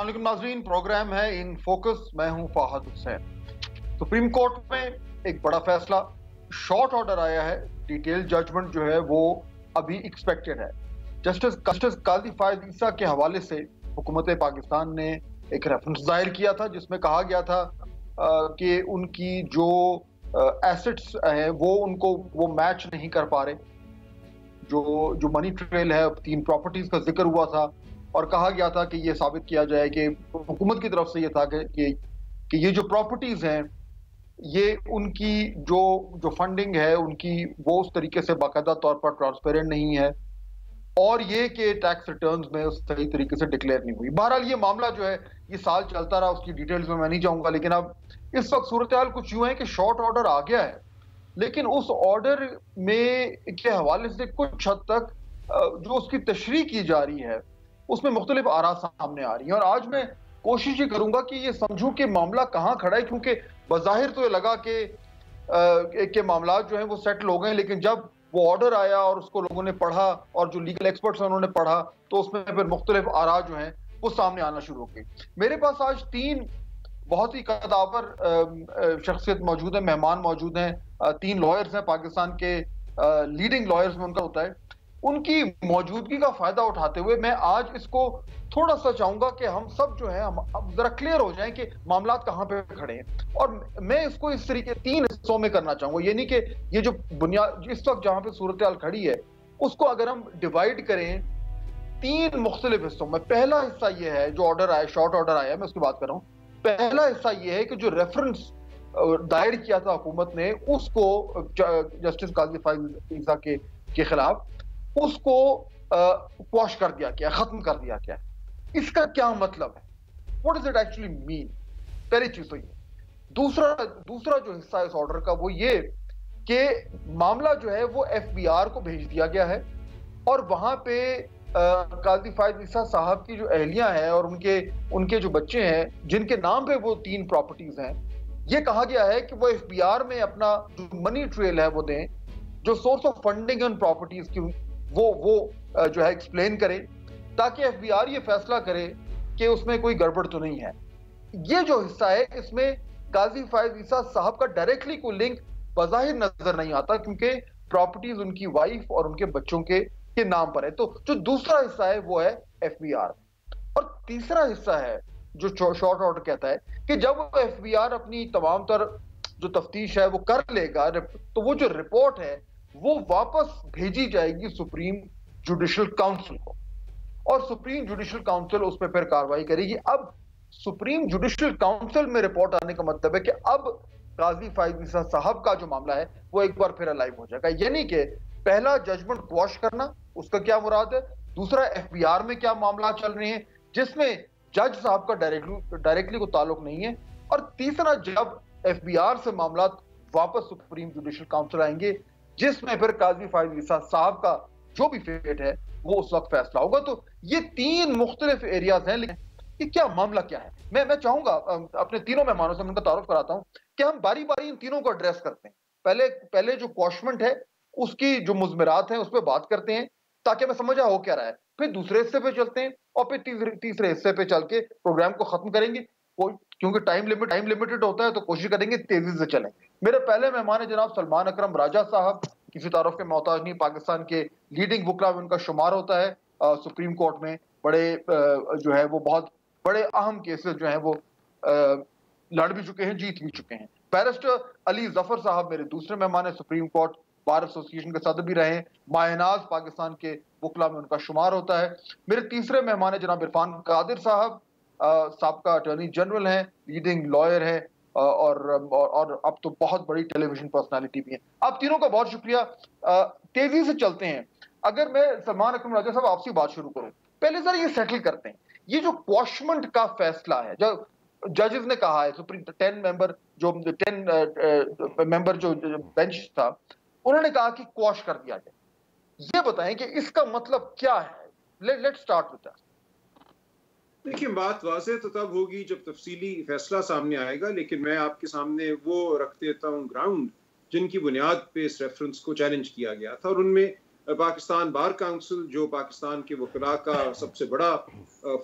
अस्सलाम वालेकुम नाज़रीन, प्रोग्राम है इन फोकस। मैं हूं फाहद हुसैन। सुप्रीम कोर्ट में एक बड़ा फैसला, शॉर्ट ऑर्डर आया है। डिटेल जजमेंट जो है वो अभी एक्सपेक्टेड है। जस्टिस काजी फायद ईसा के हवाले से हुकूमत पाकिस्तान ने एक रेफरेंस जाहिर किया था जिसमें कहा गया था कि उनकी जो एसेट्स हैं वो मैच नहीं कर पा रहे। जो मनी ट्रेल है, 3 प्रॉपर्टीज का जिक्र हुआ था और कहा गया था कि ये साबित किया जाए कि हुकूमत की तरफ से ये था कि ये जो प्रॉपर्टीज हैं ये उनकी जो फंडिंग है उनकी वो उस तरीके से बाकायदा तौर पर ट्रांसपेरेंट नहीं है और ये कि टैक्स रिटर्न्स में उस सही तरीके से डिक्लेयर नहीं हुई। बहरहाल ये मामला जो है ये साल चलता रहा, उसकी डिटेल्स में मैं नहीं जाऊंगा, लेकिन अब इस वक्त सूरत हाल कुछ यूं है कि शॉर्ट ऑर्डर आ गया है, लेकिन उस ऑर्डर में के हवाले से कुछ हद तक जो उसकी तशरीह की जा रही है उसमें मुख्तलिफ आरा सामने आ रही हैं। और आज मैं कोशिश ये करूंगा कि ये समझूं कि मामला कहाँ खड़ा है, क्योंकि बज़ाहिर तो ये लगा कि मामला जो है वो सेटल हो गए, लेकिन जब वो ऑर्डर आया और उसको लोगों ने पढ़ा और जो लीगल एक्सपर्ट्स हैं उन्होंने पढ़ा तो उसमें फिर मुख्तलिफ आरा जो हैं वो सामने आना शुरू हो गई। मेरे पास आज 3 बहुत ही कदावर शख्सियत मौजूद है, मेहमान मौजूद हैं। 3 लॉयर्स हैं, पाकिस्तान के लीडिंग लॉयर्स में उनका होता है। उनकी मौजूदगी का फायदा उठाते हुए मैं आज इसको थोड़ा सा चाहूंगा कि हम सब जो है हम अब जरा क्लियर हो जाएं कि मामला कहां पे खड़े हैं। और मैं इसको इस तरीके 3 हिस्सों में करना चाहूंगा, ये नहीं कि ये जो बुनियाद इस वक्त जहां पे सूरत हाल खड़ी है उसको अगर हम डिवाइड करें 3 मुख्तलिफ हिस्सों में। पहला हिस्सा ये है जो ऑर्डर आया, शॉर्ट ऑर्डर आया, मैं उसकी बात कर रहा हूँ। पहला हिस्सा ये है कि जो रेफरेंस दायर किया था हुकूमत ने उसको जस्टिस काजी फायद ईसा के खिलाफ उसको क्वॉश कर दिया गया, खत्म कर दिया गया। इसका क्या मतलब है, what does it actually mean? पहली चीज तो ये। दूसरा जो हिस्सा है इस ऑर्डर का वो ये कि मामला जो है वो एफबीआर को भेज दिया गया है और वहां पे काजी फायद ईसा साहब की जो अहलियां हैं और उनके जो बच्चे हैं जिनके नाम पे वो 3 प्रॉपर्टीज हैं, ये कहा गया है कि वो एफबीआर में अपना जो मनी ट्रेल है वो दें, जो सोर्स ऑफ फंडिंग है उन प्रॉपर्टीज की वो जो है एक्सप्लेन करें, ताकि एफबीआर ये फैसला करे कि उसमें कोई गड़बड़ तो नहीं है। ये जो हिस्सा है इसमें काजी फायद ईसा साहब का डायरेक्टली कोई लिंक बज़ाहिर नजर नहीं आता, क्योंकि प्रॉपर्टीज उनकी वाइफ और उनके बच्चों के नाम पर है। तो जो दूसरा हिस्सा है वो है एफबीआर। और तीसरा हिस्सा है जो शॉर्ट ऑर्डर कहता है कि जब एफबीआर अपनी तमाम तर जो तफ्तीश है वो कर लेगा तो वो जो रिपोर्ट है वो वापस भेजी जाएगी सुप्रीम जुडिशल काउंसिल को और सुप्रीम जुडिशल काउंसिल उस पर फिर कार्रवाई करेगी। अब सुप्रीम जुडिशल काउंसिल में रिपोर्ट आने का मतलब है कि अब काजी फायद ईसा साहब का जो मामला है वो एक बार फिर अलाइव हो जाएगा। यानी कि पहला जजमेंट क्वॉश करना, उसका क्या मुराद है। दूसरा एफबीआर में क्या मामला चल रहे हैं जिसमें जज साहब का डायरेक्टली को ताल्लुक नहीं है। और तीसरा जब एफबीआर से मामला वापस सुप्रीम जुडिशल काउंसिल आएंगे जिसमें फिर काजी फायद ईसा साहब का जो भी फेट है वो उस वक्त फैसला होगा। तो ये 3 मुख्तलिफ एरियाज हैं, लेकिन ये क्या मामला क्या है, मैं चाहूंगा अपने तीनों मेहमानों से उनका तारुफ कराता हूं कि हम बारी बारी इन तीनों को एड्रेस करते हैं। पहले जो क्वॉशमेंट है उसकी जो मुजमरात हैं उस पर बात करते हैं ताकि मैं समझा हो क्या रहा है, फिर दूसरे हिस्से पे चलते हैं और फिर तीसरे हिस्से पे चल के प्रोग्राम को खत्म करेंगे। क्योंकि टाइम लिमिटेड होता है तो कोशिश करेंगे तेजी से चलें। मेरे पहले मेहमान है जनाब सलमान अकरम राजा साहब, किसी तारुफ के मोहताज नहीं, पाकिस्तान के लीडिंग वकला में उनका शुमार होता है। सुप्रीम कोर्ट में बड़े जो है वो बहुत बड़े अहम केसेस जो है वो लड़ भी चुके हैं, जीत भी चुके हैं। बैरिस्टर अली जफर साहब मेरे दूसरे मेहमान है, सुप्रीम कोर्ट बार एसोसिएशन के सदर भी रहे हैं। मायनाज पाकिस्तान के वकला में उनका शुमार होता है। मेरे तीसरे मेहमान है जनाब इरफान कादिर साहब, साबका अटॉर्नी जनरल हैं, लीडिंग लॉयर है और अब तो बहुत बड़ी टेलीविजन पर्सनालिटी भी है। आप तीनों का बहुत शुक्रिया। तेजी से चलते हैं। अगर मैं सलमान अकरम राजा साहब आपसे बात शुरू करूं, पहले सर ये सेटल करते हैं, ये जो क्वॉशमेंट का फैसला है जो जजेस ने कहा है, सुप्रीम 10 मेंबर जो बेंच था उन्होंने कहा कि क्वॉश कर दिया जाए, ये बताएं कि इसका मतलब क्या है। Let's start with that. देखिए, बात वाज़ेह तो तब होगी जब तफसीली फैसला सामने आएगा, लेकिन मैं आपके सामने वो रख देता हूँ ग्राउंड जिनकी बुनियाद पे इस रेफरेंस को चैलेंज किया गया था। और उनमें पाकिस्तान बार काउंसिल जो पाकिस्तान के वकला का सबसे बड़ा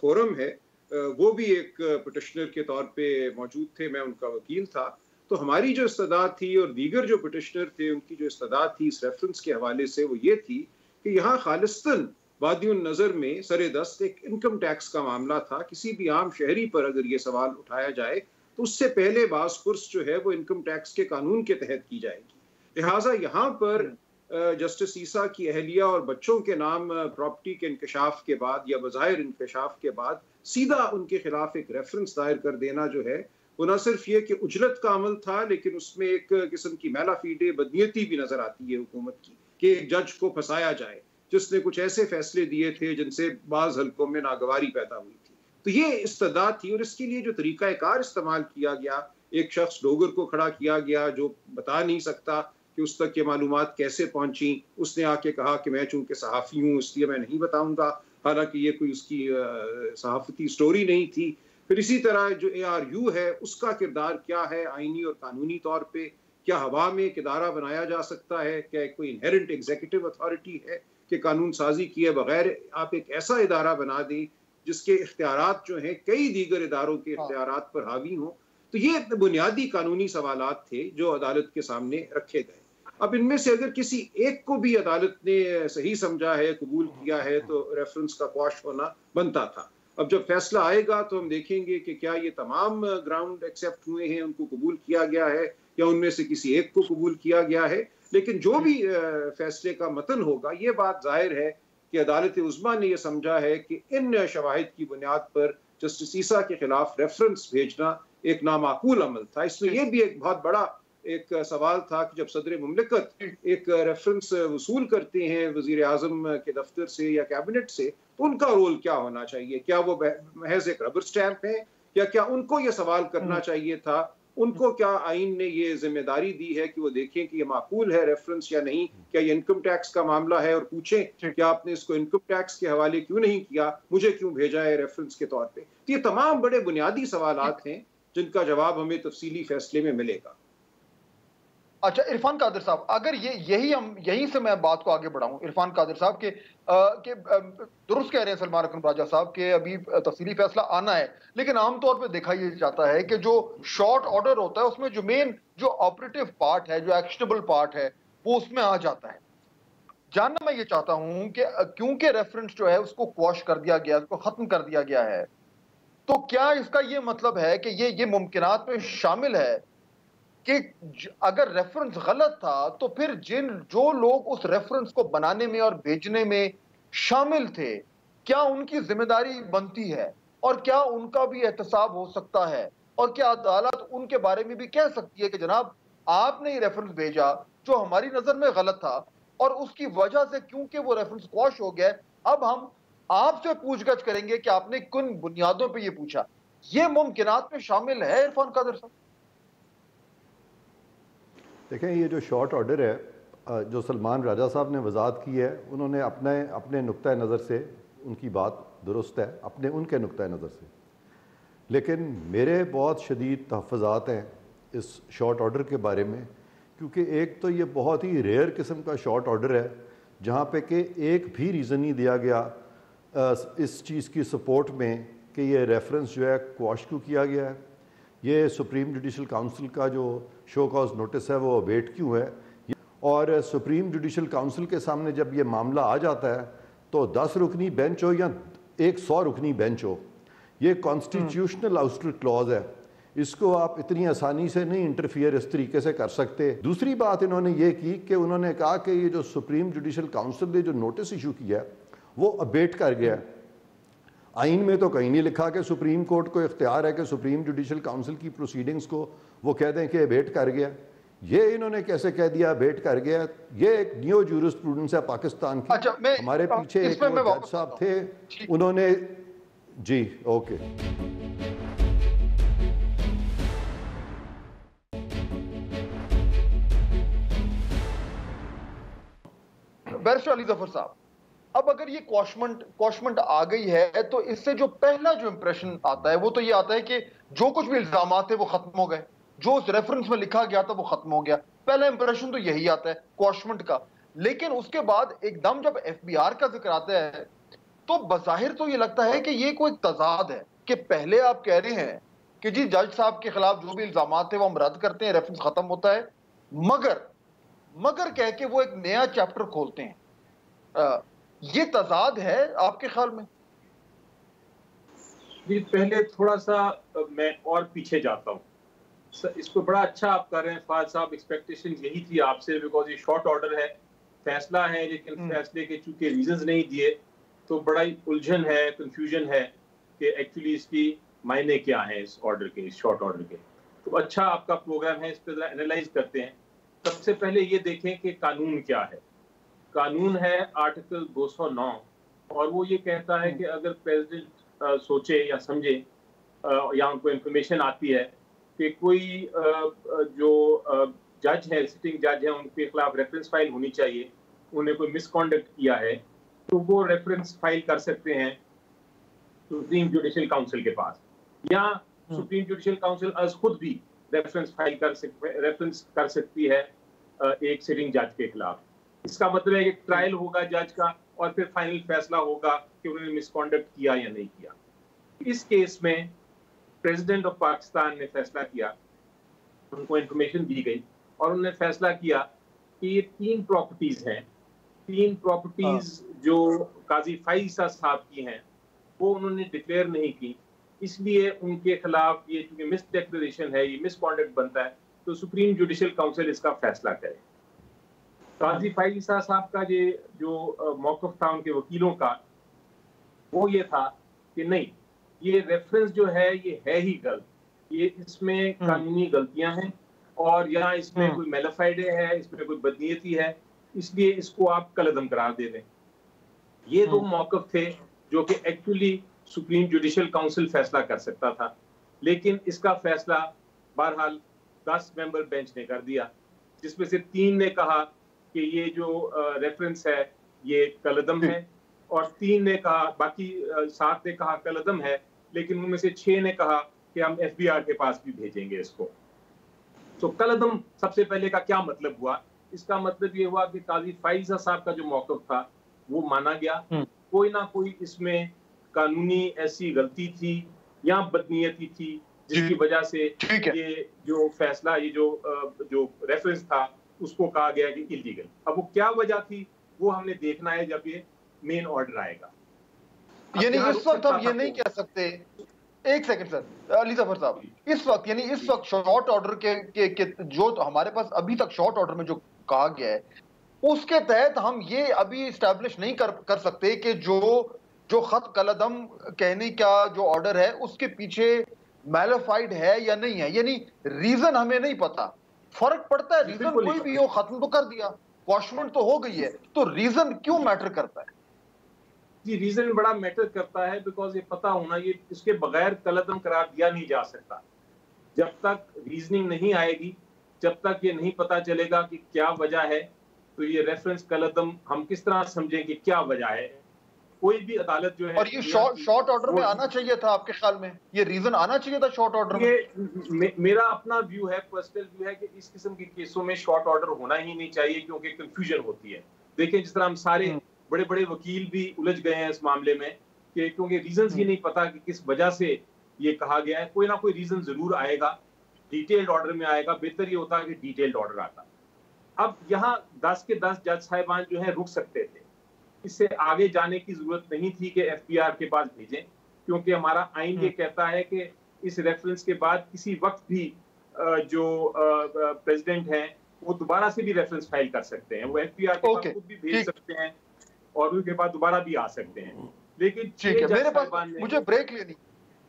फोरम है, वो भी एक पिटिशनर के तौर पे मौजूद थे, मैं उनका वकील था। तो हमारी जो इस्तदाद थी और दीगर जो पिटिशनर थे उनकी जो इस्तदाद थी इस रेफरेंस के हवाले से वो ये थी कि यहाँ खालिस्तन वादियुन नज़र में सरेदस्त एक इनकम टैक्स का मामला था। किसी भी आम शहरी पर अगर ये सवाल उठाया जाए तो उससे पहले बासपुर्स जो है वो इनकम टैक्स के कानून के तहत की जाएगी। लिहाजा यहाँ पर जस्टिस ईसा की अहलिया और बच्चों के नाम प्रॉपर्टी के इंकशाफ के बाद या बज़ाहिर इंकशाफ के बाद सीधा उनके खिलाफ एक रेफरेंस दायर कर देना जो है वो न सिर्फ ये कि उजलत का अमल था, लेकिन उसमें एक किस्म की मैलाफीडे बदनीयती भी नजर आती है हुकूमत की कि एक जज को फंसाया जाए जिसने कुछ ऐसे फैसले दिए थे जिनसे बाज हल्कों में नागवारी पैदा हुई थी। तो ये इस्तदाद थी और इसके लिए जो तरीकाकार इस्तेमाल किया गया, एक शख्स डोगर को खड़ा किया गया जो बता नहीं सकता कि उस तक ये मालूमात कैसे पहुंची। उसने आके कहा कि मैं चूंकि सहाफ़ी हूँ इसलिए मैं नहीं बताऊंगा, हालांकि ये कोई उसकी सहाफ़ती स्टोरी नहीं थी। फिर इसी तरह जो ARU है उसका किरदार क्या है आईनी और कानूनी तौर पे, क्या हवा में एक इदारा बनाया जा सकता है, क्या कोई इनहेरेंट एग्जीक्यूटिव अथॉरिटी है कि कानून साजी किए बगैर आप एक ऐसा इदारा बना दें जिसके इख्तियारात जो हैं कई दीगर इदारों के इख्तियारात पर हावी हों। तो ये बुनियादी कानूनी सवालात थे जो अदालत के सामने रखे गए। अब इनमें से अगर किसी एक को भी अदालत ने सही समझा है, कबूल किया है, तो रेफरेंस का क्वाश होना बनता था। अब जब फैसला आएगा तो हम देखेंगे कि क्या ये तमाम ग्राउंड एक्सेप्ट हुए हैं, उनको कबूल किया गया है, या उनमें से किसी एक को कबूल किया गया है। लेकिन जो भी फैसले का मतन होगा, ये बात जाहिर है कि अदालत उज़्मा ने यह समझा है कि इन शवाहिद की बुनियाद पर जस्टिस ईसा के खिलाफ रेफरेंस भेजना एक नामाकूल अमल था। इसमें यह भी एक बहुत बड़ा एक सवाल था कि जब सदर मुमलिकत एक रेफरेंस वसूल करते हैं वजीर आजम के दफ्तर से या कैबिनेट से, तो उनका रोल क्या होना चाहिए? क्या वो महज एक रबर स्टैंप है, या क्या उनको ये सवाल करना चाहिए था? उनको क्या आइन ने ये जिम्मेदारी दी है कि वो देखें कि ये माकूल है रेफरेंस या नहीं? क्या ये इनकम टैक्स का मामला है और पूछें कि आपने इसको इनकम टैक्स के हवाले क्यों नहीं किया, मुझे क्यों भेजा है रेफरेंस के तौर पे? तो ये तमाम बड़े बुनियादी सवालात हैं जिनका जवाब हमें तफसीली फैसले में मिलेगा। अच्छा इरफान कादिर साहब, अगर यहीं से मैं बात को आगे बढ़ाऊं, इरफान कादिर साहब के दुरुस्त कह रहे हैं सलमान अकरम राजा साहब के अभी तफसीली फैसला आना है, लेकिन आमतौर पे देखा यह जाता है कि जो शॉर्ट ऑर्डर होता है उसमें जो मेन जो ऑपरेटिव पार्ट है, जो एक्शनेबल पार्ट है, वो उसमें आ जाता है। जानना मैं ये चाहता हूं कि क्योंकि रेफरेंस जो है उसको क्वॉश कर दिया गया, उसको खत्म कर दिया गया है, तो क्या इसका ये मतलब है कि ये मुमकिनात में शामिल है कि अगर रेफरेंस गलत था तो फिर जो लोग उस रेफरेंस को बनाने में और भेजने में शामिल थे, क्या उनकी जिम्मेदारी बनती है और क्या उनका भी एहतसाब हो सकता है, और क्या अदालत उनके बारे में भी कह सकती है कि जनाब आपने ये रेफरेंस भेजा जो हमारी नजर में गलत था और उसकी वजह से क्योंकि वो रेफरेंस क्वॉश हो गया, अब हम आपसे पूछगछ करेंगे कि आपने किन बुनियादों पर यह पूछा। ये मुमकिनात में शामिल है इरफान कादिर साहब? देखें, ये जो शॉर्ट ऑर्डर है जो सलमान राजा साहब ने वजाहत की है, उन्होंने अपने नुक्ता नज़र से उनकी बात दुरुस्त है, उनके नुक्ता नज़र से। लेकिन मेरे बहुत शदीद तहफ़्फ़ुज़ात हैं इस शॉर्ट ऑर्डर के बारे में, क्योंकि एक तो ये बहुत ही रेयर किस्म का शॉर्ट ऑर्डर है जहाँ पे कि एक भी रीज़न नहीं दिया गया इस चीज़ की सपोर्ट में कि ये रेफरेंस जो है क्वाश क्यों किया गया है, ये सुप्रीम जुडिशल काउंसिल का जो शो कॉज नोटिस है वो अवेट क्यों है, और सुप्रीम जुडिशल काउंसिल के सामने जब ये मामला आ जाता है तो 10 रुकनी बेंच हो या 100 रुकनी बेंच हो, ये कॉन्स्टिट्यूशनल आउस्टर क्लॉज है, इसको आप इतनी आसानी से नहीं इंटरफियर इस तरीके से कर सकते। दूसरी बात इन्होंने ये की कि उन्होंने कहा कि ये जो सुप्रीम जुडिशल काउंसिल ने जो नोटिस इशू किया है वो अवेट कर गया है। आइन में तो कहीं नहीं लिखा कि सुप्रीम कोर्ट को इख्तियार है कि सुप्रीम जुडिशल काउंसिल की प्रोसीडिंग्स को वो कह दें कि अवेट कर गया। ये इन्होंने कैसे कह दिया अवेट कर गया? ये एक न्यू जूरिस्प्रूडेंस है पाकिस्तान की। अच्छा, हमारे पीछे एक जज साहब थे, उन्होंने जी ओके बैरिस्टर अली जफर साहब, अब अगर ये क्वॉशमेंट आ गई है तो इससे जो पहला जो इंप्रेशन आता है वो तो ये आता है कि जो कुछ भी इल्जामात थे वो खत्म हो गए, जो उस रेफरेंस में लिखा गया था वो खत्म हो गया। पहला इंप्रेशन तो यही आता है क्वॉशमेंट का। लेकिन उसके बाद एकदम जब FBR का जिक्र आता है तो बज़ाहिर तो ये लगता है कि ये कोई तजाद है कि पहले आप कह रहे हैं कि जी जज साहब के खिलाफ जो भी इल्जाम थे वो हम रद्द करते हैं, रेफरेंस खत्म होता है, मगर कह के वो एक नया चैप्टर खोलते हैं। ये तजाद है आपके ख्याल में? जी, पहले थोड़ा सा मैं और पीछे जाता हूँ। इसको बड़ा अच्छा आप कर रहे हैं फाज साहब, एक्सपेक्टेशन यही थी आपसे, बिकॉज ये शॉर्ट ऑर्डर है, फैसला है, लेकिन फैसले के चूंकि रीजंस नहीं दिए तो बड़ा ही उलझन है, कंफ्यूजन है कि एक्चुअली इसकी मायने क्या है इस ऑर्डर के, इस शॉर्ट ऑर्डर के। तो अच्छा आपका प्रोग्राम है, इस पर एनालाइज करते हैं। सबसे पहले ये देखें कि कानून क्या है। कानून है आर्टिकल 209 और वो ये कहता है कि अगर प्रेसिडेंट सोचे या समझे या उनको इंफॉर्मेशन आती है कि कोई जो जज है, सिटिंग जज है, उनके खिलाफ रेफरेंस फाइल होनी चाहिए, उन्हें कोई मिसकॉन्डक्ट किया है, तो वो रेफरेंस फाइल कर सकते हैं सुप्रीम जुडिशियल काउंसिल के पास, या सुप्रीम जुडिशियल काउंसिल आज खुद भी रेफरेंस फाइल कर सकती है एक सिटिंग जज के खिलाफ। इसका मतलब है कि ट्रायल होगा जज का और फिर फाइनल फैसला होगा कि उन्होंने मिसकॉन्डक्ट किया या नहीं किया। इस केस में प्रेसिडेंट ऑफ पाकिस्तान ने फैसला किया, उनको इंफॉर्मेशन दी गई और उन्होंने फैसला किया कि ये 3 प्रॉपर्टीज हैं, 3 प्रॉपर्टीज जो काजी फाइजा साहब की हैं वो उन्होंने डिक्लेयर नहीं की, इसलिए उनके खिलाफ ये चूंकि मिस डिक्लेरेशन है, ये मिसकॉन्डक्ट बनता है, तो सुप्रीम जुडिशियल काउंसिल इसका फैसला करे। काजी फाइजा साहब का ये जो मौक़िफ़ था उनके वकीलों का, वो ये था कि नहीं, ये रेफरेंस जो है ये है ही गलत, ये इसमें कानूनी गलतियां हैं और यहाँ इसमें कोई मेलाफाइडे है, इसमें कोई बदनीयती है, इसलिए इसको आप कलअदम करार दे दें। ये 2 मौक़िफ़ थे जो कि एक्चुअली सुप्रीम जुडिशियल काउंसिल फैसला कर सकता था, लेकिन इसका फैसला बहरहाल 10 मेंबर बेंच ने कर दिया, जिसमें से 3 ने कहा कि ये जो रेफरेंस है ये कलअदम है और 3 ने कहा, बाकी 7 ने कहा कलअदम है, लेकिन उनमें से 6 ने कहा कि हम FBI के पास भी भेजेंगे इसको। तो कलअदम सबसे पहले का क्या मतलब हुआ? इसका मतलब ये हुआ कि काजी फाइजा साहब का जो मौक़िफ़ था वो माना गया, कोई ना कोई इसमें कानूनी ऐसी गलती थी या बदनीयती थी जिसकी वजह से ये जो फैसला, ये जो रेफरेंस था उसको कहा गया कि इलीगल। अब वो क्या वजह थी वो हमने देखना है जब ये मेन ऑर्डर आएगा। यानी इस वक्त हम ये नहीं कह सकते, एक सेकंड सर, अली जफर साहब, इस वक्त शॉर्ट ऑर्डर के जो हमारे पास अभी तक शॉर्ट ऑर्डर में जो कहा गया है उसके तहत हम ये अभी इस्टेब्लिश नहीं कर सकते कि जो खत कलअदम कहने का जो ऑर्डर है उसके पीछे मैलिफाइड है या नहीं है, यानी रीजन हमें नहीं पता। फर्क पड़ता है, रीजन कोई भी हो, खत्म तो कर दिया, क्वॉशमेंट तो हो गई है, तो रीजन क्यों मैटर करता है? जी, रीजन बड़ा मैटर करता है, बिकॉज ये पता होना, ये इसके बगैर कलअदम करार दिया नहीं जा सकता। जब तक रीजनिंग नहीं आएगी, जब तक ये नहीं पता चलेगा कि क्या वजह है, तो ये रेफरेंस कलअदम हम किस तरह समझें कि क्या वजह है। कोई भी अदालत जो है, और ये शॉर्ट ऑर्डर में आना चाहिए था, आपके ख्याल में ये रीजन आना चाहिए था शॉर्ट ऑर्डर में? ये मेरा अपना व्यू है, पर्सनल व्यू है कि इस किस्म के केसों में शॉर्ट ऑर्डर होना ही नहीं चाहिए, क्योंकि कंफ्यूजन होती है। देखिए, जिस तरह हम सारे बड़े बड़े वकील भी उलझ गए हैं इस मामले में कि क्योंकि रीजंस ही नहीं पता कि किस वजह से ये कहा गया है। कोई ना कोई रीजन जरूर आएगा, डिटेल्ड ऑर्डर में आएगा, बेहतर ये होता कि डिटेल्ड ऑर्डर आता। अब यहाँ 10 के 10 जज साहिबान जो है रुक सकते थे, इससे आगे जाने की जरूरत नहीं थी कि FBI के पास भेजें, क्योंकि हमारा आइन ये कहता है कि इस रेफरेंस के बाद किसी वक्त भी जो प्रेसिडेंट हैं वो दोबारा से भी रेफरेंस फाइल कर सकते हैं, वो FBI के पास खुद भी भेज सकते हैं और उसके बाद दोबारा भी आ सकते हैं। लेकिन ठीक है, मेरे पास मुझे ब्रेक लेनी,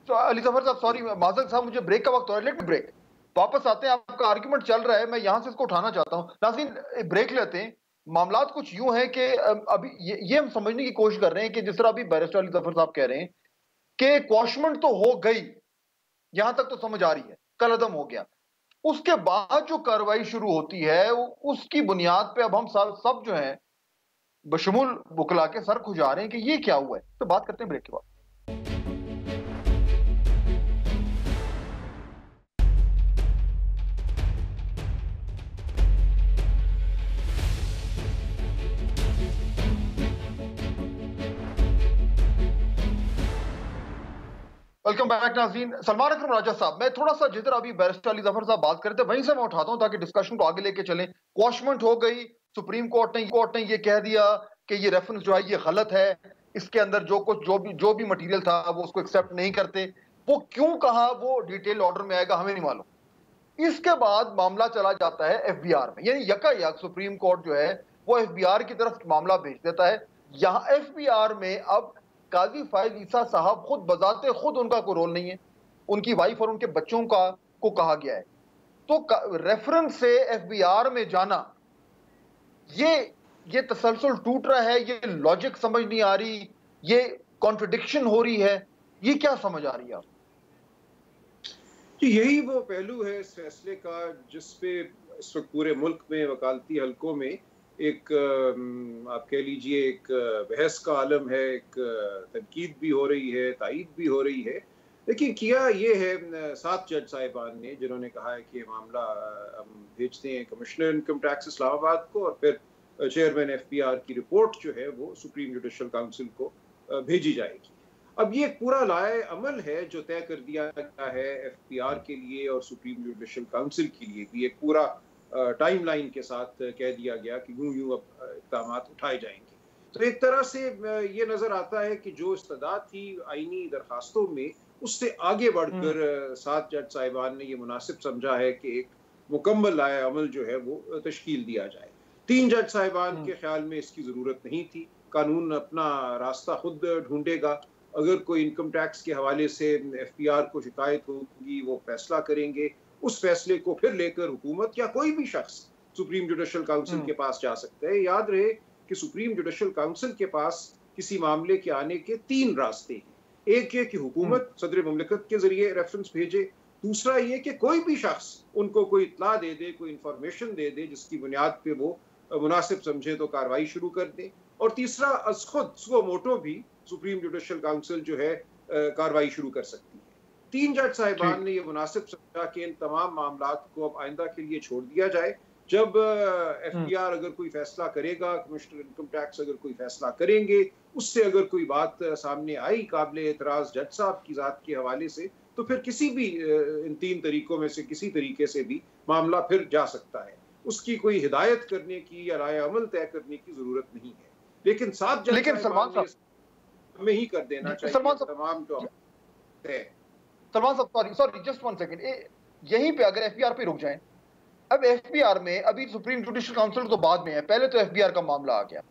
तो अली जफर साहब, सॉरी माजर साहब, मुझे ब्रेक का वक्त हो रहा है, लेट मी ब्रेक। वापस आते हैं, आपका आर्गुमेंट चल रहा है, मैं यहां से इसको उठाना चाहता हूं। नाज़रीन, ब्रेक लेते हैं। मामलात कुछ यूं है कि अभी ये हम समझने की कोशिश कर रहे हैं कि जिस तरह अभी बैरिस्टर अली जफर साहब कह रहे हैं कि क्वॉशमेंट तो हो गई, यहां तक तो समझ आ रही है, कलअदम हो गया, उसके बाद जो कार्रवाई शुरू होती है उसकी बुनियाद पे अब हम सब जो है बशमूल बुकला के सर खुजा रहे हैं कि ये क्या हुआ है। तो बात करते हैं ब्रेक के बाद। वेलकम बैक नाज़रीन। सलमान अकरम राजा साहब, मैं थोड़ा सा जिधर अभी बैरिस्टर अली जफर साहब बात करते वहीं से मैं उठाता हूं ताकि डिस्कशन को आगे लेके चलें। क्वाशमेंट हो गई, सुप्रीम कोर्ट ने ये कह दिया कि ये रेफरेंस जो है ये गलत है, इसके अंदर जो भी मटेरियल था वो उसको एक्सेप्ट नहीं करते। वो क्यों कहा वो डिटेल ऑर्डर में आएगा, हमें नहीं मालूम। इसके बाद मामला चला जाता है एफबीआर में, यानी यकायक सुप्रीम कोर्ट जो है वो एफबीआर की तरफ मामला भेज देता है। यहाँ एफबीआर में अब काजी फायज ईसा साहब खुद बजाते खुद, उनका कोई रोल नहीं है, उनकी वाइफ और उनके बच्चों को कहा गया है। तो रेफरेंस से एफबीआर में जाना, ये तसलसल टूट रहा है, ये लॉजिक समझ नहीं आ रही, ये कॉन्ट्रडिक्शन हो रही है, ये क्या समझ आ रही है आप? यही वो पहलू है इस फैसले का जिस पे इस वक्त पूरे मुल्क में वकालती हलकों में एक आप कह लीजिए एक बहस का आलम है, एक तनकीद भी हो रही है, तायीद भी हो रही है। लेकिन किया ये है 7 जज साहिबान ने, जिन्होंने कहा है कि ये मामला हम भेजते हैं कमिश्नर इनकम टैक्स इस्लामाबाद को और फिर चेयरमैन एफबीआर की रिपोर्ट जो है वो सुप्रीम जुडिशल काउंसिल को भेजी जाएगी। अब ये पूरा लाए अमल है जो तय कर दिया गया है एफबीआर के लिए और सुप्रीम जुडिशल काउंसिल के लिए भी, एक पूरा टाइमलाइन के साथ कह दिया गया कि यूं अब इक़दाम उठाए जाएंगे। तो एक तरह से ये नजर आता है कि जो इस्तदाद थी आईनी दरखास्तों में, उससे आगे बढ़कर 7 जज साहिबान ने ये मुनासिब समझा है कि एक मुकम्मल लाए अमल जो है वो तश्कील दिया जाए। 3 जज साहिबान के ख्याल में इसकी ज़रूरत नहीं थी, कानून अपना रास्ता खुद ढूंढेगा। अगर कोई इनकम टैक्स के हवाले से एफबीआर को शिकायत होगी वो फैसला करेंगे, उस फैसले को फिर लेकर हुकूमत या कोई भी शख्स सुप्रीम जुडिशल काउंसिल के पास जा सकता है। याद रहे कि सुप्रीम जुडिशल काउंसिल के पास किसी मामले के आने के 3 रास्ते हैं। एक है कि हुकूमत सदर मुमलिकत के जरिए रेफरेंस भेजे, दूसरा ये कि कोई भी शख्स उनको कोई इत्ला दे दे, कोई इंफॉर्मेशन दे दे जिसकी बुनियाद पे वो मुनासिब समझे तो कार्रवाई शुरू कर दे, और तीसरा अज खुद स्व मोटो भी सुप्रीम जुडिशल काउंसिल जो है कार्रवाई शुरू कर सकती है। 3 जज साहिबान ने यह मुनासिब समझा कि इन तमाम मामलात को अब आइंदा के लिए छोड़ दिया जाए। जब एफबीआर अगर कोई फैसला करेगा, कमिश्नर इनकम टैक्स अगर कोई फैसला करेंगे, उससे अगर कोई बात सामने आई काबिल एतराज जज साहब की जात के हवाले से, तो फिर किसी भी इन 3 तरीकों में से किसी तरीके से भी मामला फिर जा सकता है। उसकी कोई हिदायत करने की या राय अमल तय करने की जरूरत नहीं है। लेकिन 7 जज सलमान साहब में ही कर देना चाहिए तमाम जो है। सलमान साहब सॉरी जस्ट 1 सेकंड, यहीं पे अगर एफबीआर पे रुक जाएं। अब एफबीआर में अभी सुप्रीम जुडिशल काउंसिल तो बाद में है, पहले तो एफबीआर का मामला आ गया।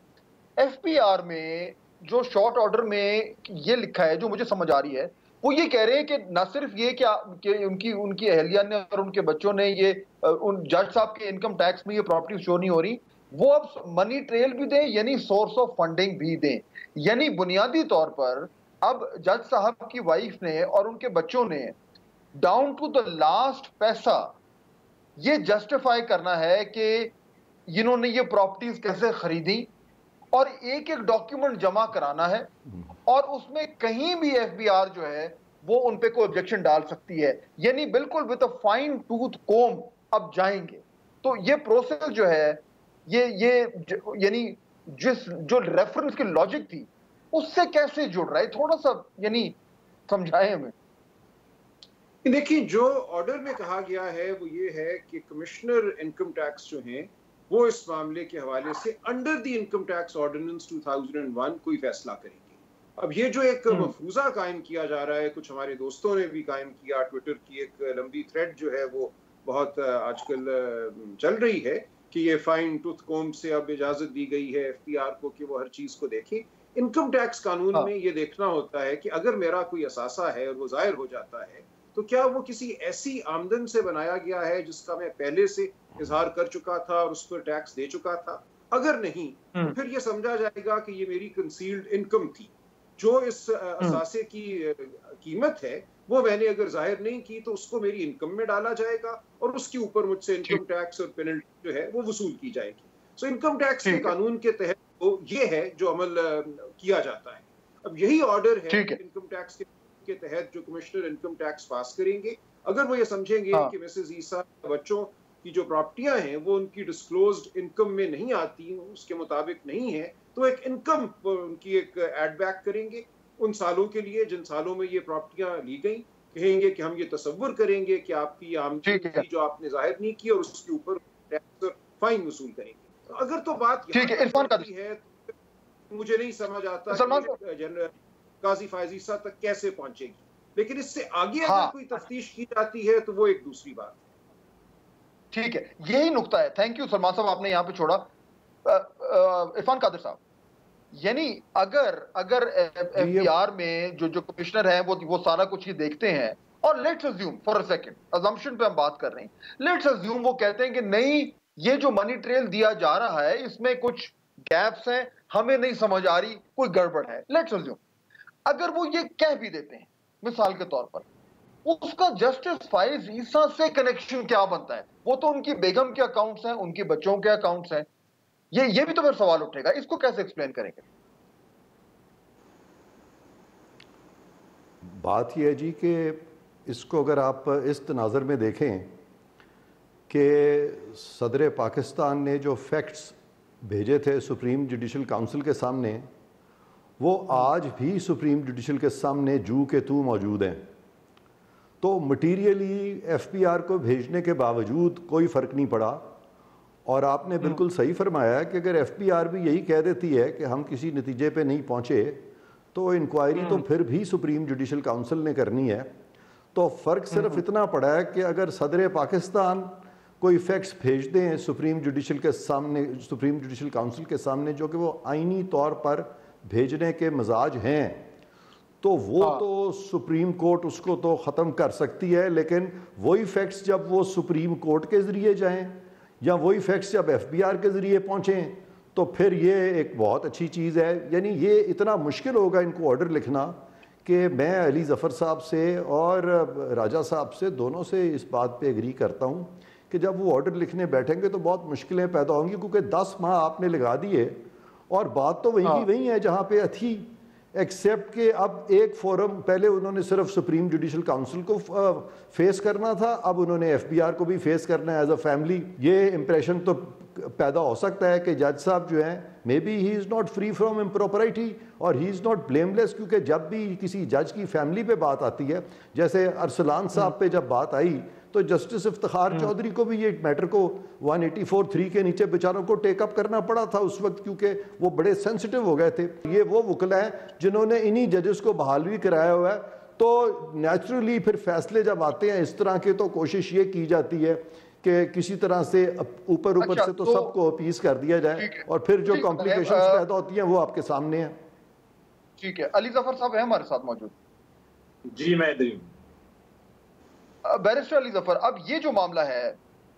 एफबीआर में जो शॉर्ट ऑर्डर में ये लिखा है, जो मुझे समझ आ रही है, वो ये कह रहे हैं कि न सिर्फ ये कि उनकी अहलिया ने और उनके बच्चों ने ये उन जज साहब के इनकम टैक्स में ये प्रॉपर्टी शो नहीं हो रही, वो अब मनी ट्रेल भी दें, यानी सोर्स ऑफ फंडिंग भी दें। यानी बुनियादी तौर पर अब जज साहब की वाइफ ने और उनके बच्चों ने डाउन टू द लास्ट पैसा ये जस्टिफाई करना है कि इन्होंने ये प्रॉपर्टीज कैसे खरीदी, और एक एक डॉक्यूमेंट जमा कराना है, और उसमें कहीं भी एफबीआर जो है वो उन पे कोई ऑब्जेक्शन डाल सकती है। यानी बिल्कुल विद अ फाइन टूथ कोम अब जाएंगे। तो ये प्रोसेस जो है ये यानी जो रेफरेंस की लॉजिक थी उससे कैसे जुड़ रहा है, थोड़ा सा यानी समझाएं हमें। देखिए, जो ऑर्डर में कहा गया है वो ये है कि कमिश्नर इनकम टैक्स जो हैं वो इस मामले के हवाले से under the income tax ordinance 2001 कोई फैसला करेंगे। अब ये जो एक मफरूजा कायम किया जा रहा है, कुछ हमारे दोस्तों ने भी कायम किया, ट्विटर की एक लंबी थ्रेड जो है वो बहुत आजकल चल रही है कि ये फाइन टूथ कोम से अब इजाजत दी गई है एफबीआर को कि वो हर चीज को देखे। इनकम टैक्स कानून में ये देखना होता है कि अगर मेरा कोई असासा है और वो जाहिर हो जाता है, तो क्या वो किसी ऐसी आमदन से बनाया गया है जिसका मैं पहले से इजहार कर चुका था और उस पर टैक्स दे चुका था। अगर नहीं, तो फिर ये समझा जाएगा कि ये मेरी कंसील्ड इनकम थी। जो इस असासे की कीमत है वो मैंने अगर जाहिर नहीं की तो उसको मेरी इनकम में डाला जाएगा और उसके ऊपर मुझसे इनकम टैक्स और पेनल्टी जो है वो वसूल की जाएगी। सो इनकम टैक्स के कानून के तहत तो ये है जो अमल किया जाता है। अब यही ऑर्डर है इनकम टैक्स के तहत जो कमिश्नर इनकम टैक्स पास करेंगे। अगर वो ये समझेंगे कि मिसेस ईसा बच्चों की जो प्रॉपर्टियां हैं वो उनकी डिस्क्लोज्ड इनकम में नहीं आती, उसके मुताबिक नहीं है, तो एक इनकम उनकी एक एड बैक करेंगे। उन सालों के लिए जिन सालों में ये प्रॉपर्टियां ली गई, कहेंगे कि हम ये तसव्वुर करेंगे कि आपकी आमदनी थी जो आपने जाहिर नहीं की और उसके ऊपर टैक्स और फाइन वसूल करेंगे। तो अगर तो बात ठीक है, इरफान का है तो मुझे नहीं समझ आता जनरल काजी फायज ईसा तक कैसे पहुंचेगी, लेकिन इससे आगे अगर कोई तफ्तीश की जाती है तो वो एक दूसरी बात। ठीक है, यही नुक्ता है। थैंक यू सलमान साहब, आपने यहाँ पे छोड़ा। इरफान कादिर साहब, यानी अगर एफबीआर में जो कमिश्नर है वो सारा कुछ ही देखते हैं, और let's assume for a second, assumption पे हम बात कर रहे हैं, लेट्स अज्यूम वो कहते हैं कि नहीं, ये जो मनी ट्रेल दिया जा रहा है इसमें कुछ गैप्स हैं, हमें नहीं समझ आ रही, कोई गड़बड़ है। लेट्स अज्यूम अगर वो ये कह भी देते हैं मिसाल के तौर पर, उसका जस्टिस फायज ईसा से कनेक्शन क्या बनता है? वो तो उनकी बेगम के अकाउंट्स हैं, उनकी बच्चों के अकाउंट्स हैं, ये भी तो फिर सवाल उठेगा, इसको कैसे एक्सप्लेन करेंगे? बात यह है जी कि इसको अगर आप इस तनाज़र में देखें कि सदर पाकिस्तान ने जो फैक्ट्स भेजे थे सुप्रीम जुडिशल काउंसिल के सामने, वो आज भी सुप्रीम जुडिशल के सामने जू के तू मौजूद हैं। तो मटीरियली एफबीआर को भेजने के बावजूद कोई फ़र्क नहीं पड़ा। और आपने बिल्कुल सही फरमाया कि अगर एफबीआर भी यही कह देती है कि हम किसी नतीजे पे नहीं पहुंचे, तो इंक्वायरी तो फिर भी सुप्रीम जुडिशल काउंसिल ने करनी है। तो फ़र्क सिर्फ इतना पड़ा है कि अगर सदर पाकिस्तान कोई फैक्ट्स भेज दें सुप्रीम जुडिशल के सामने, सुप्रीम जुडिशल काउंसिल के सामने, जो कि वो आईनी तौर पर भेजने के मजाज हैं, तो वो तो सुप्रीम कोर्ट उसको तो ख़त्म कर सकती है। लेकिन वही फैक्ट्स जब वो सुप्रीम कोर्ट के ज़रिए जाएं या वही फैक्ट्स जब एफबीआर के ज़रिए पहुँचें, तो फिर ये एक बहुत अच्छी चीज़ है। यानी ये इतना मुश्किल होगा इनको ऑर्डर लिखना कि मैं अली ज़फ़र साहब से और राजा साहब से, दोनों से इस बात पे एग्री करता हूँ कि जब वो ऑर्डर लिखने बैठेंगे तो बहुत मुश्किलें पैदा होंगी, क्योंकि 10 माह आपने लगा दिए और बात तो वहीं की वहीं है जहाँ पे थी, एक्सेप्ट कि अब एक फोरम, पहले उन्होंने सिर्फ सुप्रीम जुडिशल काउंसिल को फेस करना था, अब उन्होंने एफबीआर को भी फेस करना है एज अ फैमिली। ये इंप्रेशन तो पैदा हो सकता है कि जज साहब जो हैं, maybe he is not free from impropriety और ही इज़ नॉट ब्लेमलेस, क्योंकि जब भी किसी जज की फैमिली पे बात आती है, जैसे अरसलान साहब पे जब बात आई तो जस्टिस इफ्तिखार चौधरी को भी ये मैटर को 184(3) के नीचे बेचारों को टेकअप करना पड़ा था उस वक्त, क्योंकि वो बड़े सेंसिटिव हो गए थे। ये वो वकील हैं जिन्होंने इन्हीं जजेस को बहाल भी कराया हुआ है। तो नेचुरली फिर फैसले जब आते हैं इस तरह के, तो कोशिश ये की जाती है कि किसी तरह से ऊपर से तो सबको अपीस कर दिया जाए, और फिर जो कॉम्प्लिकेशंस पैदा होती हैं वो आपके सामने है। ठीक है, अली ज़फ़र साहब है हमारे साथ मौजूद? जी मैं इधर हूं। बैरिस्टर अली ज़फ़र, अब ये जो मामला है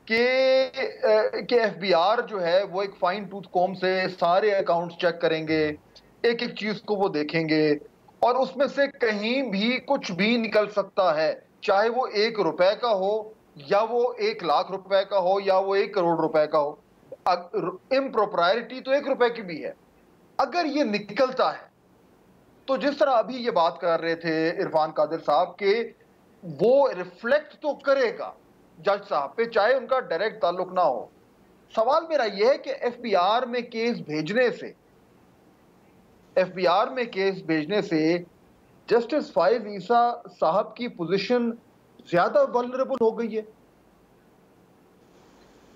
कि एफबीआर जो है वो एक फाइन टूथ कॉम्ब से सारे अकाउंट्स चेक करेंगे, एक एक चीज को वो देखेंगे, और उसमें से कहीं भी कुछ भी निकल सकता है, चाहे वो 1 रुपए का हो या वो 1 लाख रुपए का हो या वो 1 करोड़ रुपए का हो। इम्प्रोप्रायरिटी तो 1 रुपए की भी है। अगर ये निकलता है तो जिस तरह अभी ये बात कर रहे थे इरफान कादिर साहब के, वो रिफ्लेक्ट तो करेगा जज साहब पे, चाहे उनका डायरेक्ट ताल्लुक ना हो। सवाल मेरा यह है कि एफबीआर में केस भेजने से जस्टिस फायज ईसा साहब की पोजीशन ज्यादा वल्नरेबल हो गई है?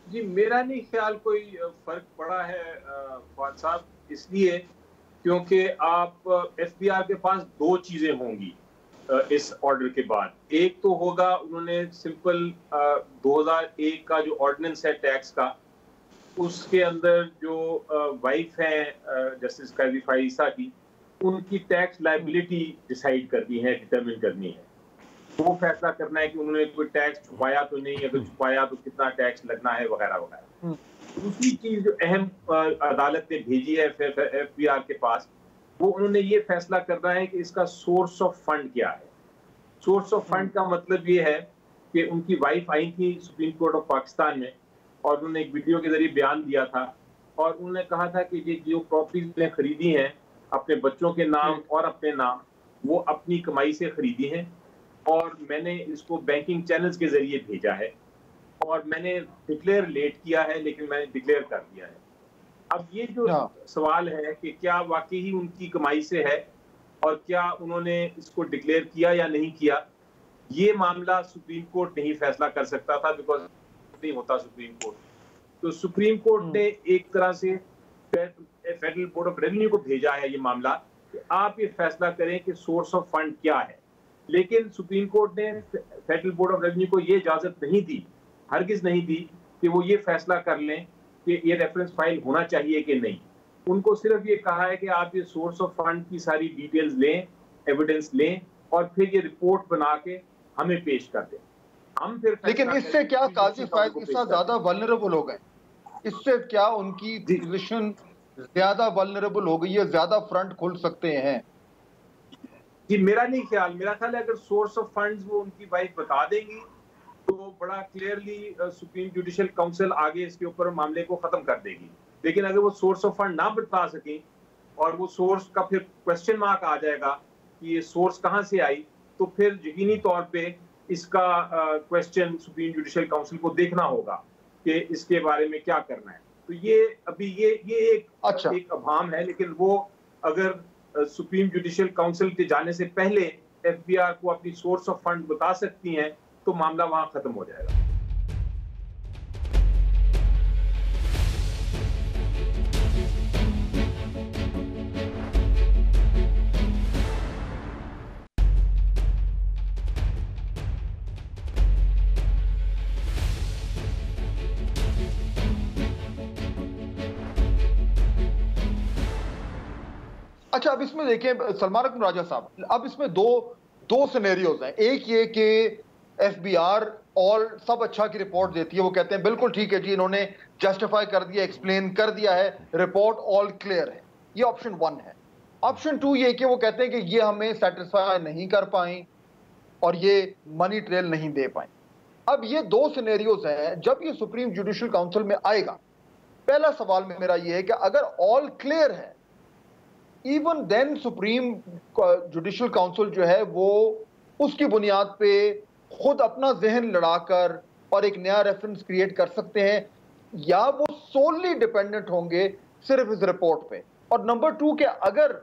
जी मेरा नहीं ख्याल कोई फर्क पड़ा है फवाद साहब, इसलिए क्योंकि आप एफबीआर के पास 2 चीजें होंगी इस ऑर्डर के बाद। एक तो होगा, उन्होंने सिंपल 2001 का जो ऑर्डिनेंस है टैक्स का, उसके अंदर जो वाइफ है जस्टिस काजी फायज ईसा की, उनकी टैक्स लायबिलिटी डिसाइड करनी है, डिटरमिन करनी है। वो फैसला करना है कि उन्होंने कोई टैक्स छुपाया तो नहीं, अगर छुपाया तो कितना टैक्स लगना है, वगैरह वगैरह। दूसरी चीज जो अहम अदालत ने भेजी है एफबीआर के पास, वो उन्होंने ये फैसला करना है कि इसका सोर्स ऑफ फंड क्या है। सोर्स ऑफ फंड का मतलब ये है कि उनकी वाइफ आई थी सुप्रीम कोर्ट ऑफ पाकिस्तान में, और उन्होंने एक वीडियो के जरिए बयान दिया था, और उन्होंने कहा था कि ये जो प्रॉपर्टीज मैंने खरीदी हैं अपने बच्चों के नाम और अपने नाम, वो अपनी कमाई से खरीदी हैं, और मैंने इसको बैंकिंग चैनल्स के जरिए भेजा है, और मैंने डिक्लेयर लेट किया है लेकिन मैंने डिक्लेयर कर दिया है। अब ये जो सवाल है कि क्या वाकई ही उनकी कमाई से है, और क्या उन्होंने इसको डिक्लेयर किया या नहीं किया, ये मामला सुप्रीम कोर्ट नहीं फैसला कर सकता था, बिकॉज नहीं होता सुप्रीम कोर्ट। तो सुप्रीम कोर्ट ने एक तरह से फेडरल बोर्ड ऑफ रेवेन्यू को भेजा है ये मामला कि आप ये फैसला करें कि सोर्स ऑफ फंड क्या है। लेकिन सुप्रीम कोर्ट ने फेडरल बोर्ड ऑफ रेवेन्यू को ये इजाजत नहीं दी, हरगिज नहीं दी कि वो ये फैसला कर लें कि ये रेफरेंस फाइल होना चाहिए कि नहीं। उनको सिर्फ ये कहा है कि आप ये सोर्स ऑफ फंड की सारी डिटेल्स लें, एविडेंस लें और फिर ये रिपोर्ट बना के हमें पेश कर दें। हम फिर लेकिन इससे क्या काजी फायद ईसा ज्यादा वल्नरेबल हो गए? इससे क्या उनकी पोजीशन ज्यादा वल्नरेबल हो गई है, ज्यादा फ्रंट खुल सकते हैं? जी मेरा नहीं ख्याल, मेरा ख्याल है अगर सोर्स ऑफ फंड्स वो उनकी वाइफ बता देंगी तो बड़ा क्लियरली सुप्रीम जुडिशियल काउंसिल आगे इसके ऊपर मामले को खत्म कर देगी। लेकिन अगर वो सोर्स ऑफ फंड ना बता सकें और वो सोर्स का फिर क्वेश्चन मार्क आ जाएगा कि ये सोर्स कहाँ से आई, तो फिर यकीनी तौर पे इसका क्वेश्चन सुप्रीम जुडिशियल काउंसिल को देखना होगा कि इसके बारे में क्या करना है। तो ये अभी ये एक अभाम है, लेकिन वो अगर सुप्रीम जुडिशियल काउंसिल के जाने से पहले एफबीआर को अपनी सोर्स ऑफ फंड बता सकती हैं तो मामला वहां खत्म हो जाएगा। अच्छा, अब इसमें देखिए सलमान अकबर राजा साहब, अब इसमें दो सिनेरियोज हैं। एक ये कि एफबीआर और सब अच्छा की रिपोर्ट देती है, वो कहते हैं बिल्कुल ठीक है जी, इन्होंने जस्टिफाई कर दिया, एक्सप्लेन कर दिया है, रिपोर्ट ऑल क्लियर है। ये ऑप्शन 1 है। ऑप्शन 2 ये कि वो कहते हैं कि ये हमें सेटिस्फाई नहीं कर पाए और ये मनी ट्रेल नहीं दे पाए। अब ये 2 सिनेरियोज हैं। जब ये सुप्रीम जुडिशियल काउंसिल में आएगा, पहला सवाल में मेरा ये है कि अगर ऑल क्लियर है, even then supreme judicial council जो है वो उसकी बुनियाद पे खुद अपना जहन लड़ाकर और एक नया रेफरेंस क्रिएट कर सकते हैं, या वो सोलली डिपेंडेंट होंगे सिर्फ इस रिपोर्ट पे। और नंबर 2 के अगर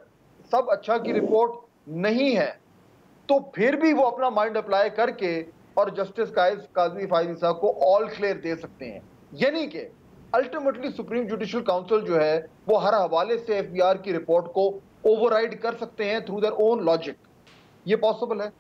सब अच्छा की रिपोर्ट नहीं है तो फिर भी वो अपना माइंड अप्लाई करके और जस्टिस काजी फायद ईसा को ऑल क्लियर दे सकते हैं। यानी कि अल्टीमेटली सुप्रीम जुडिशियल काउंसिल जो है वो हर हवाले से एफबीआर की रिपोर्ट को ओवरराइड कर सकते हैं थ्रू देयर ओन लॉजिक। ये पॉसिबल है?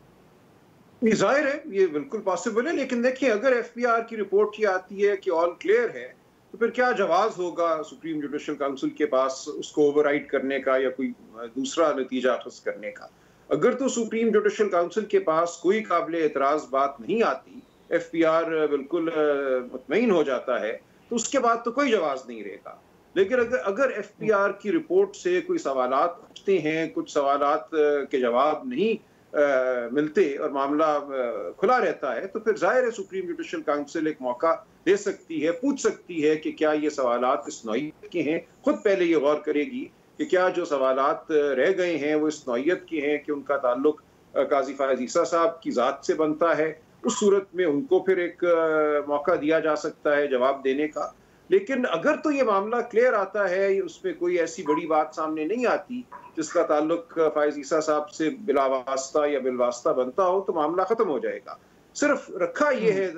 जाहिर है ये बिल्कुल पॉसिबल है, लेकिन देखिए अगर एफबीआर की रिपोर्ट ये आती है कि ऑल क्लियर है तो फिर क्या जवाब होगा सुप्रीम जुडिशियल काउंसिल के पास उसको ओवरराइड करने का या कोई दूसरा नतीजा अखज़ करने का? अगर तो सुप्रीम जुडिशियल काउंसिल के पास कोई काबिल एतराज़ बात नहीं आती, एफबीआर बिल्कुल मुतमईन हो जाता है, तो उसके बाद तो कोई जवाब नहीं रहेगा। लेकिन अगर एफबीआर की रिपोर्ट से कोई सवालात पूछते हैं, कुछ सवालात के जवाब नहीं मिलते और मामला खुला रहता है, तो फिर जाहिर है सुप्रीम जुडिशियल काउंसिल एक मौका दे सकती है, पूछ सकती है कि क्या ये सवालात इस नौइयत के हैं। खुद पहले ये गौर करेगी कि क्या जो सवालात रह गए हैं वो इस नौइयत के हैं कि उनका ताल्लुक काजी फायद ईसा साहब की ज़ात से बनता है। उस सूरत में उनको फिर एक मौका दिया जा सकता है जवाब देने का। लेकिन अगर तो ये मामला क्लियर आता है, उसमें कोई ऐसी बड़ी बात सामने नहीं आती जिसका ताल्लुक फायद ईसा साहब से बिलावास्ता या बिलवास्ता बनता हो, तो मामला खत्म हो जाएगा। सिर्फ रखा ये है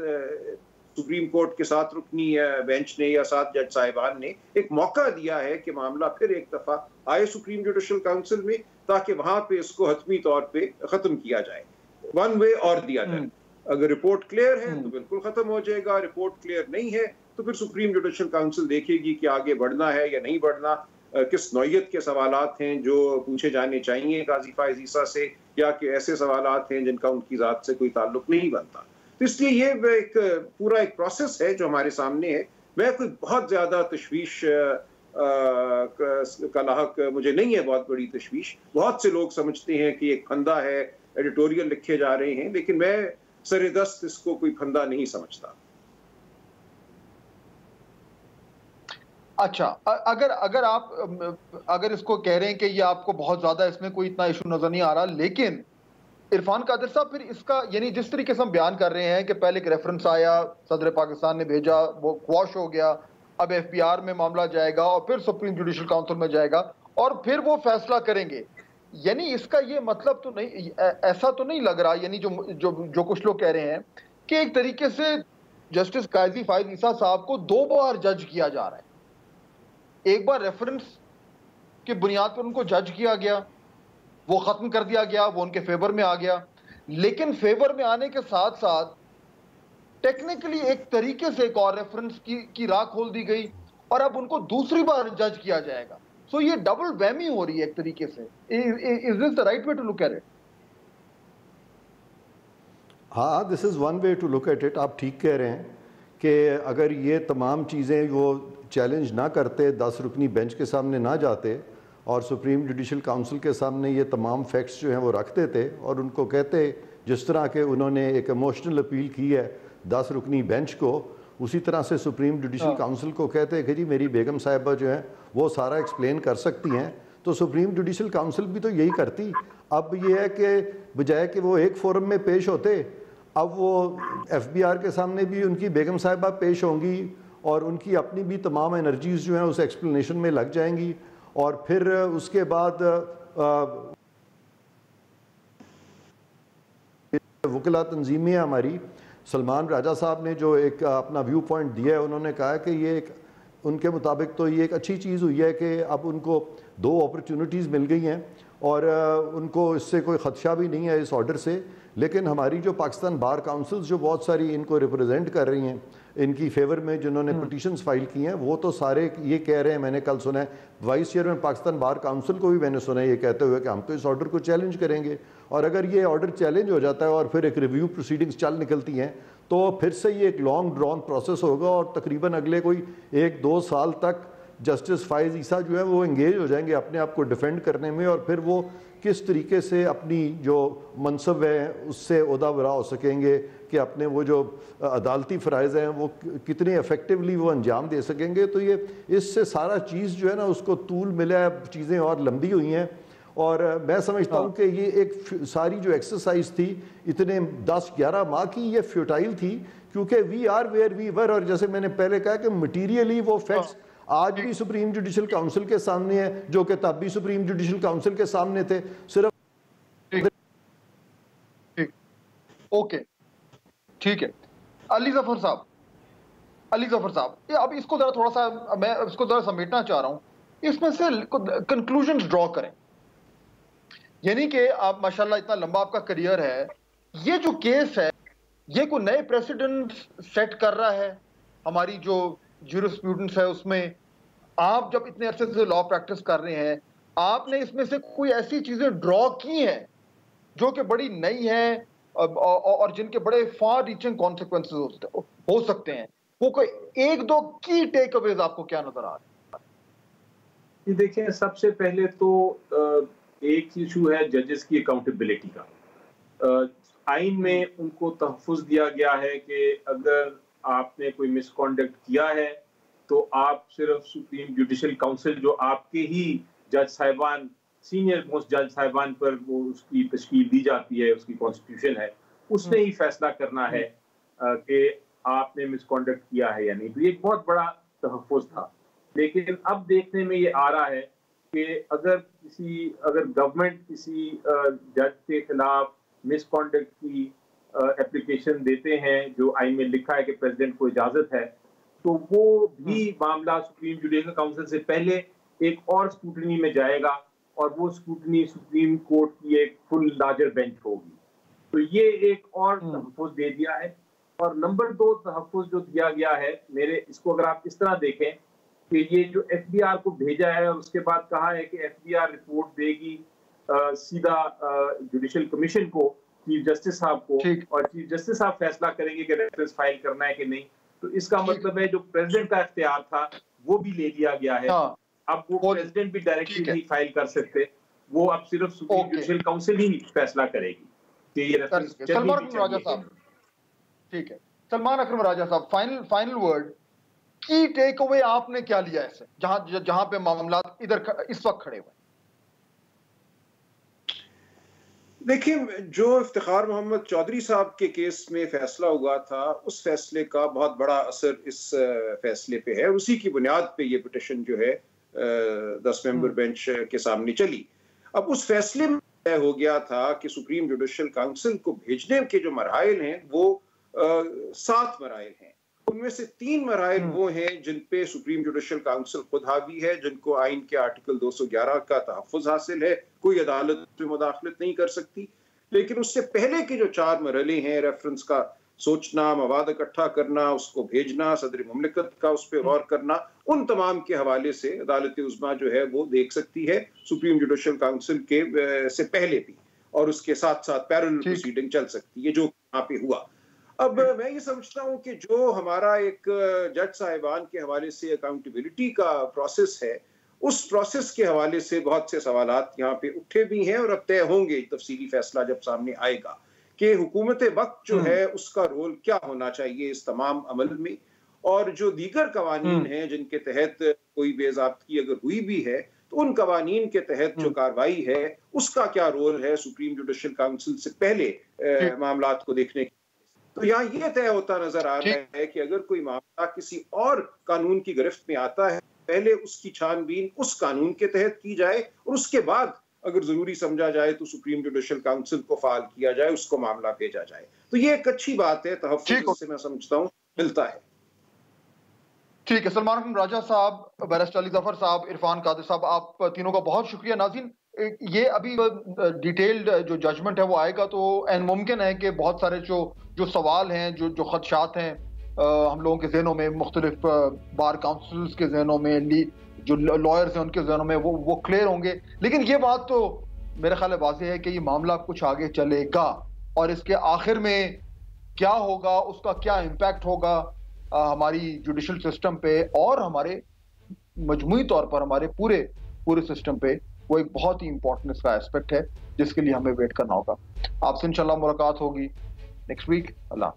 सुप्रीम कोर्ट के 7 रुकनी बेंच ने या 7 जज साहिबान ने एक मौका दिया है कि मामला फिर एक दफा आए सुप्रीम जुडिशियल काउंसिल में, ताकि वहां पे इसको हतमी तौर पे खत्म किया जाए, वन वे और दिया जाए। अगर रिपोर्ट क्लियर है तो बिल्कुल खत्म हो जाएगा, रिपोर्ट क्लियर नहीं है तो फिर सुप्रीम जुडिशियल काउंसिल देखेगी कि आगे बढ़ना है या नहीं बढ़ना, किस नौइयत के सवालात हैं जो पूछे जाने चाहिए काजी फायद ईसा से, या कि ऐसे सवालात हैं जिनका उनकी ज़ात से कोई ताल्लुक नहीं बनता। तो इसलिए ये एक पूरा एक प्रोसेस है जो हमारे सामने है। मैं कोई बहुत ज़्यादा तशवीश का लाहक मुझे नहीं है, बहुत बड़ी तशवीश। बहुत से लोग समझते हैं कि एक फंदा है, एडिटोरियल लिखे जा रहे हैं, लेकिन मैं सरेदस्त इसको कोई फंदा नहीं समझता। अच्छा, अगर इसको कह रहे हैं कि ये आपको बहुत ज्यादा इसमें कोई इतना इशू नजर नहीं आ रहा, लेकिन इरफान कादिर साहब फिर इसका यानी जिस तरीके से हम बयान कर रहे हैं कि पहले एक रेफरेंस आया, सदर पाकिस्तान ने भेजा, वो क्वॉश हो गया, अब एफबीआर में मामला जाएगा और फिर सुप्रीम जुडिशियल काउंसिल में जाएगा और फिर वो फैसला करेंगे। यानी इसका ये मतलब तो नहीं, ऐसा तो नहीं लग रहा, यानी जो जो जो कुछ लोग कह रहे हैं कि एक तरीके से जस्टिस काजी फायद ईसा साहब को 2 बार जज किया जा रहा है। एक बार रेफरेंस की बुनियाद पर उनको जज किया गया, वो खत्म कर दिया गया, वो उनके फेवर में आ गया, लेकिन फेवर में आने के साथ साथ टेक्निकली एक तरीके से एक और रेफरेंस की राह खोल दी गई और अब उनको दूसरी बार जज किया जाएगा। सो ये डबल वैमी हो रही है एक तरीके से। Is this the right way to look at it? हाँ, this is one way to look at it. आप ठीक कह रहे हैं कि अगर ये तमाम चीज़ें वो चैलेंज ना करते, 10 रुकनी बेंच के सामने ना जाते और सुप्रीम जुडिशल काउंसिल के सामने ये तमाम फैक्ट्स जो हैं वो रखते थे और उनको कहते जिस तरह के उन्होंने एक इमोशनल अपील की है 10 रुकनी बेंच को, उसी तरह से सुप्रीम जुडिशल काउंसिल को कहते हैं कि जी मेरी बेगम साहिबा जो हैं वो सारा एक्सप्लेन कर सकती हैं, तो सुप्रीम जुडिशल काउंसिल भी तो यही करती। अब ये है कि बजाय कि वो एक फोरम में पेश होते, अब वो FBR के सामने भी उनकी बेगम साहिबा पेश होंगी और उनकी अपनी भी तमाम एनर्जीज़ जो हैं उस एक्सप्लेनेशन में लग जाएंगी और फिर उसके बाद वकला तंजीमें हमारी, सलमान राजा साहब ने जो एक अपना व्यू पॉइंट दिया है, उन्होंने कहा कि ये एक उनके मुताबिक तो ये एक अच्छी चीज़ हुई है कि अब उनको 2 अपॉर्चुनिटीज़ मिल गई हैं और उनको इससे कोई ख़दशा भी नहीं है इस ऑर्डर से। लेकिन हमारी जो पाकिस्तान बार काउंसिल्स जो बहुत सारी इनको रिप्रेजेंट कर रही हैं इनकी फेवर में, जिन्होंने पिटीशंस फाइल की हैं, वो तो सारे ये कह रहे हैं, मैंने कल सुना है vice chairman Pakistan bar council को भी मैंने सुना है ये कहते हुए कि हम तो इस ऑर्डर को चैलेंज करेंगे, और अगर ये ऑर्डर चैलेंज हो जाता है और फिर एक रिव्यू प्रोसीडिंग्स चल निकलती हैं तो फिर से ये एक लॉन्ग ड्रॉन प्रोसेस होगा और तकरीबन अगले कोई 1-2 साल तक जस्टिस फायद ईसा जो है वो इंगेज हो जाएंगे अपने आप को डिफेंड करने में, और फिर वो किस तरीके से अपनी जो मनसब है उससे ओहदा हो सकेंगे कि अपने वो जो अदालती फ़राइज़ हैं वो कितने इफ़ेक्टिवली वो अंजाम दे सकेंगे। तो ये इससे सारा चीज़ जो है ना उसको तूल मिला है, चीज़ें और लंबी हुई हैं और मैं समझता हूँ कि ये एक सारी जो एक्सरसाइज थी इतने 10-11 माह की, ये फ्यूटाइल थी क्योंकि we are where we were, और जैसे मैंने पहले कहा कि मटीरियली वो फैक्ट्स आज भी सुप्रीम जुडिशल काउंसिल के सामने है जो कि तब भी सुप्रीम जुडिशल काउंसिल के सामने थे। सिर्फ ओके, ठीक है। अली जफर साहब, अब इसको जरा थोड़ा सा मैं इसको जरा समेटना चाह रहा हूं, इसमें से कंक्लूजन्स ड्रॉ करें। यानी कि आप माशाल्लाह इतना लंबा आपका करियर है, ये जो केस है ये कोई नए प्रेसिडेंट सेट कर रहा है हमारी जो ज्यूरिस्प्रूडेंस है उसमें? आप जब इतने अरसे से लॉ प्रैक्टिस कर रहे हैं, आपने इसमें से कोई ऐसी चीजें ड्रॉ की हैं जो कि बड़ी नई हैं और जिनके बड़े फार रीचिंग कॉन्सिक्वेंसेस हो सकते हैं? वो कोई 1-2 की टेक अवेज आपको क्या नजर आ रहा है? देखिए, सबसे पहले तो एक इशू है जजेस की अकाउंटेबिलिटी का। आइन में उनको तहफ़्फ़ुज़ दिया गया है कि अगर आपने कोई मिसकॉन्डक्ट किया है तो आप सिर्फ सुप्रीम जुडिशल काउंसिल जो आपके ही जज साहिबान, सीनियर मोस्ट जज साहिबान पर वो उसकी तश्कील दी जाती है, उसकी कॉन्स्टिट्यूशन है, उसने ही फैसला करना है कि आपने मिसकॉन्डक्ट किया है या नहीं। तो ये एक बहुत बड़ा तहफ़्फ़ुज़ था, लेकिन अब देखने में ये आ रहा है कि अगर गवर्नमेंट किसी जज के खिलाफ मिसकॉन्डक्ट की एप्लीकेशन देते हैं जो आइन में लिखा है कि प्रेसिडेंट को इजाजत है, तो वो भी मामला सुप्रीम जुडिशल काउंसिल से पहले एक और स्क्रूटनी में जाएगा और वो स्क्रूटनी सुप्रीम कोर्ट की एक फुल लार्जर बेंच होगी। तो ये एक और तहफ़्फ़ुज़ दे दिया है। और नंबर 2 तहफ़्फ़ुज़ जो दिया गया है, मेरे इसको अगर आप इस तरह देखें कि ये जो FBR को भेजा है और उसके बाद कहा है कि FBR रिपोर्ट देगी सीधा जुडिशल कमीशन को, चीफ जस्टिस साहब को, और चीफ जस्टिस साहब फैसला करेंगे कि रेफरेंस फाइल करना है कि नहीं। तो इसका मतलब है जो प्रेसिडेंट का इख्तियार था वो भी ले लिया गया है। अब वो प्रेसिडेंट भी डायरेक्टली नहीं फाइल कर सकते, वो अब सिर्फ सुप्रीम जुडिशल काउंसिल ही फैसला करेगी कि ये रेफरेंस। सलमान अकरम राजा साहब, ठीक है, सलमान अकरम राजा साहब, फाइनल वर्ड की टेक अवे आपने क्या लिया ऐसे जहां पे मामला इधर इस वक्त खड़े हुए? देखिए, जो इफ्तिखार मोहम्मद चौधरी साहब के केस में फैसला हुआ था, उस फैसले का बहुत बड़ा असर इस फैसले पे है। उसी की बुनियाद पे ये पिटीशन जो है 10 मेंबर बेंच के सामने चली। अब उस फैसले में तय हो गया था कि सुप्रीम जुडिशल काउंसिल को भेजने के जो मराइल हैं वो 7 मराइल हैं। उनमें से 3 मराइल वो हैं जिन पे सुप्रीम जुडिशल काउंसिल खुद हावी है, जिनको आइन के आर्टिकल 211 का तहफ़्फ़ुज़ हासिल है, कोई अदालत में मुदाखलत नहीं कर सकती। लेकिन उससे पहले के जो 4 मरहले हैं, रेफरेंस का सोचना, मवाद इकट्ठा करना, उसको भेजना, सदर मुमलिकत का उस पर गौर करना, उन तमाम के हवाले से अदालत उज़्मा जो है वो देख सकती है सुप्रीम जुडिशल काउंसिल के से पहले भी, और उसके साथ साथ पैरेलल प्रोसीडिंग चल सकती है, जो यहाँ पे हुआ। अब मैं ये समझता हूँ कि जो हमारा एक जज साहिबान के हवाले से अकाउंटेबिलिटी का प्रोसेस है, उस प्रोसेस के हवाले से बहुत से सवालात यहाँ पे उठे भी हैं और अब तय होंगे तफसीली फैसला जब सामने आएगा कि हुकूमत वक्त जो है उसका रोल क्या होना चाहिए इस तमाम अमल में, और जो दीगर कवानीन हैं जिनके तहत कोई बेज़ाब्तगी अगर हुई भी है तो उन कवानीन के तहत जो कार्रवाई है उसका क्या रोल है सुप्रीम जुडिशल काउंसिल से पहले मामलात को देखने की। तो यहाँ ये तय होता नजर आ रहा है कि अगर कोई मामला किसी और कानून की गिरफ्त में आता है, पहले उसकी छानबीन उस कानून के तहत की जाए और उसके बाद अगर जरूरी समझा जाए तो सुप्रीम जुडिशल काउंसिल को फाल किया जाए, उसको मामला भेजा जाए। तो ये एक अच्छी बात है, तहफ़्फ़ुज़ से मैं समझता हूँ मिलता है। ठीक है, सलमान राजा साहब, बैरिस्टर अली ज़फ़र साहब, इरफान कादिर साहब, आप तीनों का बहुत शुक्रिया। नाज़रीन, ये अभी डिटेल्ड जो जजमेंट है वो आएगा तो एन मुमकिन है कि बहुत सारे जो सवाल हैं, जो खदशात हैं हम लोगों के जहनों में, मुख्तलिफ बार काउंसिल्स के जहनों में, जो लॉयर्स हैं उनके जहनों में, वो क्लियर होंगे। लेकिन ये बात तो मेरा ख्याल है वाज़ेह है कि ये मामला कुछ आगे चलेगा और इसके आखिर में क्या होगा, उसका क्या इम्पैक्ट होगा हमारी जुडिशल सिस्टम पे और हमारे मजमूई तौर पर हमारे पूरे सिस्टम पे, वो एक बहुत ही इंपॉर्टेंट इसका एस्पेक्ट है जिसके लिए हमें वेट करना होगा। आपसे इंशाल्लाह मुलाकात होगी नेक्स्ट वीक। अल्लाह।